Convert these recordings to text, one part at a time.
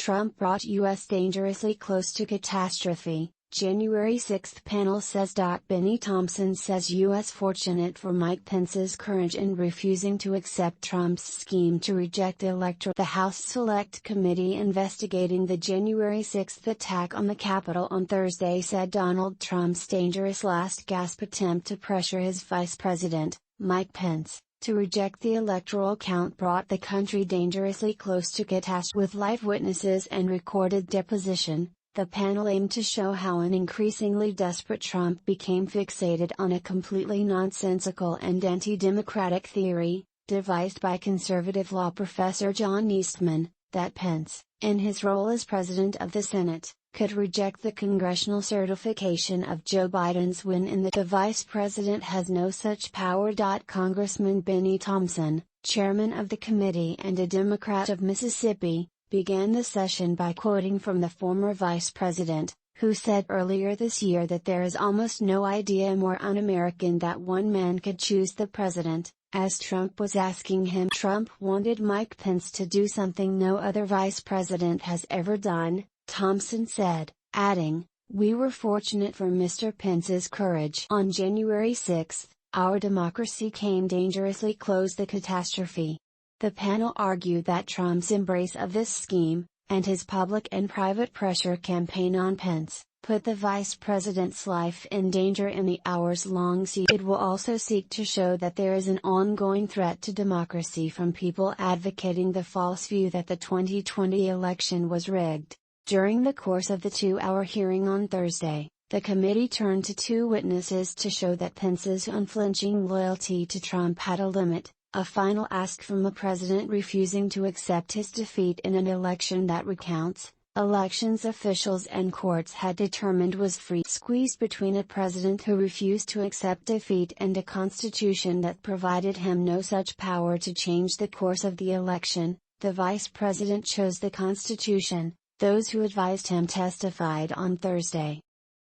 Trump brought U.S. dangerously close to catastrophe, January 6 panel says. Bennie Thompson says U.S. fortunate for Mike Pence's courage in refusing to accept Trump's scheme to reject the electoral. The House Select Committee investigating the January 6 attack on the Capitol on Thursday said Donald Trump's dangerous last-gasp attempt to pressure his Vice President, Mike Pence, to reject the electoral count brought the country dangerously close to catastrophe. With live witnesses and recorded deposition, the panel aimed to show how an increasingly desperate Trump became fixated on a completely nonsensical and anti-democratic theory, devised by conservative law professor John Eastman, that Pence, in his role as President of the Senate, could reject the congressional certification of Joe Biden's win in the Vice President has no such power. Congressman Bennie Thompson, chairman of the committee and a Democrat of Mississippi, began the session by quoting from the former vice president, who said earlier this year that there is almost no idea more un-American that one man could choose the president, as Trump was asking him. Trump wanted Mike Pence to do something no other vice president has ever done, Thompson said, adding, "We were fortunate for Mr. Pence's courage." On January 6, our democracy came dangerously close to catastrophe. The panel argued that Trump's embrace of this scheme, and his public and private pressure campaign on Pence, put the vice president's life in danger in the hours-long siege. It will also seek to show that there is an ongoing threat to democracy from people advocating the false view that the 2020 election was rigged. During the course of the 2-hour hearing on Thursday, the committee turned to two witnesses to show that Pence's unflinching loyalty to Trump had a limit, a final ask from a president refusing to accept his defeat in an election that recounts, elections officials and courts had determined was free. Squeezed between a president who refused to accept defeat and a constitution that provided him no such power to change the course of the election, the vice president chose the Constitution, those who advised him testified on Thursday.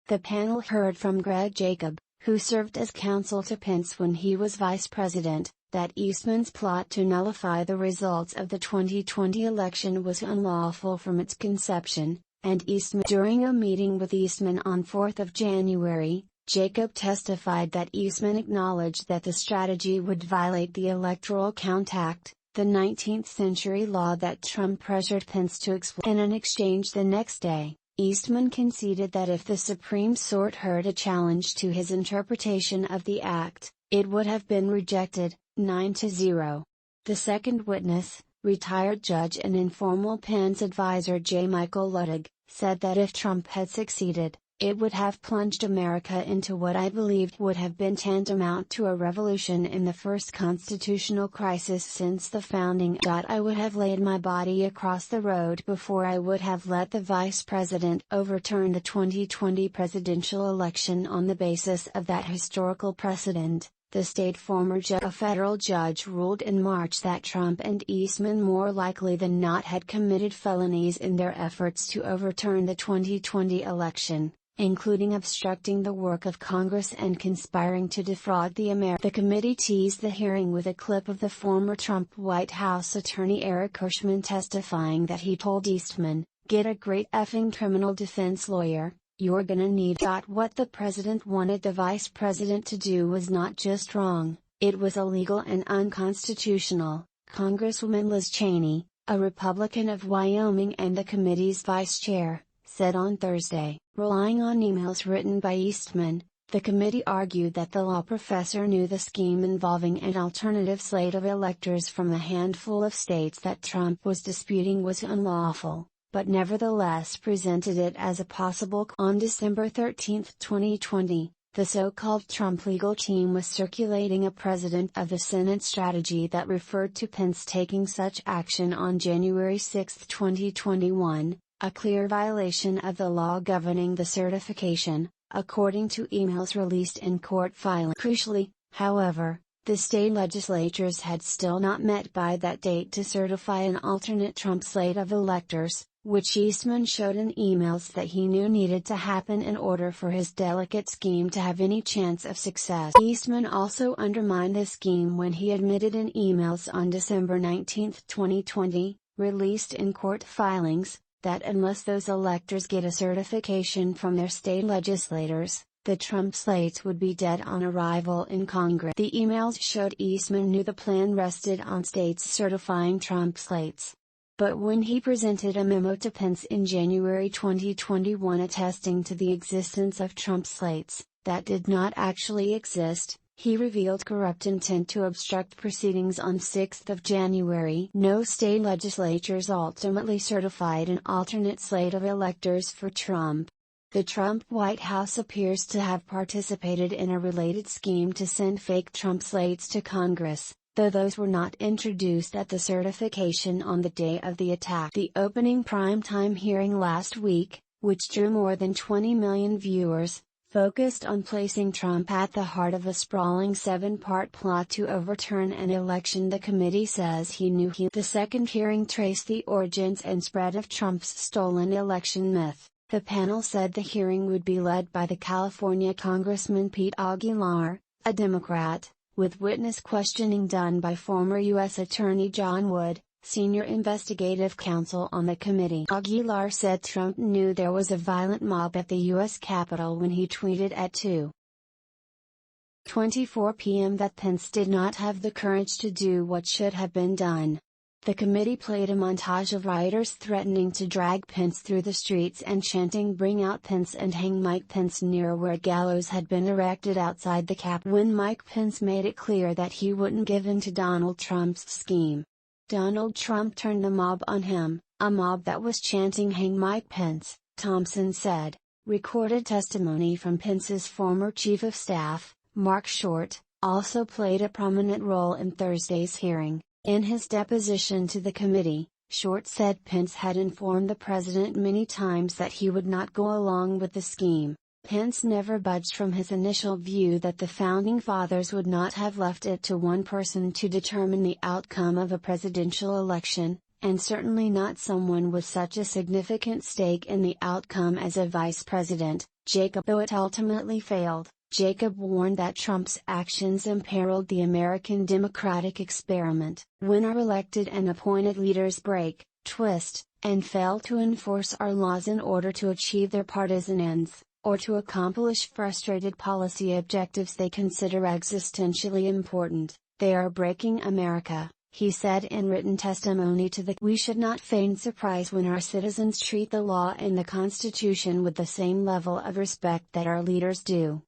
The panel heard from Greg Jacob, who served as counsel to Pence when he was vice president, that Eastman's plot to nullify the results of the 2020 election was unlawful from its conception, and Eastman. During a meeting with Eastman on 4 January, Jacob testified that Eastman acknowledged that the strategy would violate the Electoral Count Act, the 19th century law that Trump pressured Pence to exploit. In an exchange the next day, Eastman conceded that if the Supreme Court heard a challenge to his interpretation of the act, it would have been rejected, 9-0. The second witness, retired judge and informal Pence advisor J. Michael Luttig, said that if Trump had succeeded, it would have plunged America into what I believed would have been tantamount to a revolution in the first constitutional crisis since the founding. I would have laid my body across the road before I would have let the vice president overturn the 2020 presidential election on the basis of that historical precedent. The state former a federal judge ruled in March that Trump and Eastman more likely than not had committed felonies in their efforts to overturn the 2020 election, including obstructing the work of Congress and conspiring to defraud the American. The committee teased the hearing with a clip of the former Trump White House attorney Eric Hirschman testifying that he told Eastman, "Get a great effing criminal defense lawyer. You're gonna need." What the president wanted the vice president to do was not just wrong, it was illegal and unconstitutional, Congresswoman Liz Cheney, a Republican of Wyoming and the committee's vice chair, said on Thursday. Relying on emails written by Eastman, the committee argued that the law professor knew the scheme involving an alternative slate of electors from a handful of states that Trump was disputing was unlawful, but nevertheless presented it as a possible. On December 13, 2020, the so-called Trump legal team was circulating a President of the Senate strategy that referred to Pence taking such action on January 6, 2021, a clear violation of the law governing the certification, according to emails released in court filing. Crucially, however, the state legislatures had still not met by that date to certify an alternate Trump slate of electors, which Eastman showed in emails that he knew needed to happen in order for his delicate scheme to have any chance of success. Eastman also undermined the scheme when he admitted in emails on December 19, 2020, released in court filings, that unless those electors get a certification from their state legislators, the Trump slates would be dead on arrival in Congress. The emails showed Eastman knew the plan rested on states certifying Trump slates. But when he presented a memo to Pence in January 2021 attesting to the existence of Trump slates, that did not actually exist, he revealed corrupt intent to obstruct proceedings on 6 January. No state legislatures ultimately certified an alternate slate of electors for Trump. The Trump White House appears to have participated in a related scheme to send fake Trump slates to Congress, though those were not introduced at the certification on the day of the attack. The opening primetime hearing last week, which drew more than 20 million viewers, focused on placing Trump at the heart of a sprawling 7-part plot to overturn an election the committee says he knew. The second hearing traced the origins and spread of Trump's stolen election myth. The panel said the hearing would be led by the California Congressman Pete Aguilar, a Democrat, with witness questioning done by former U.S. Attorney John Wood, senior investigative counsel on the committee. Aguilar said Trump knew there was a violent mob at the U.S. Capitol when he tweeted at 2:24 p.m. that Pence did not have the courage to do what should have been done. The committee played a montage of rioters threatening to drag Pence through the streets and chanting "Bring out Pence" and "Hang Mike Pence" near where a gallows had been erected outside the Capitol. When Mike Pence made it clear that he wouldn't give in to Donald Trump's scheme, Donald Trump turned the mob on him, a mob that was chanting "Hang Mike Pence," Thompson said. Recorded testimony from Pence's former chief of staff, Mark Short, also played a prominent role in Thursday's hearing. In his deposition to the committee, Short said Pence had informed the president many times that he would not go along with the scheme. Pence never budged from his initial view that the Founding Fathers would not have left it to one person to determine the outcome of a presidential election, and certainly not someone with such a significant stake in the outcome as a vice president, Jacob. Though it ultimately failed, Jacob warned that Trump's actions imperiled the American democratic experiment. When our elected and appointed leaders break, twist, and fail to enforce our laws in order to achieve their partisan ends, or to accomplish frustrated policy objectives they consider existentially important, they are breaking America, he said in written testimony to the. We should not feign surprise when our citizens treat the law and the Constitution with the same level of respect that our leaders do.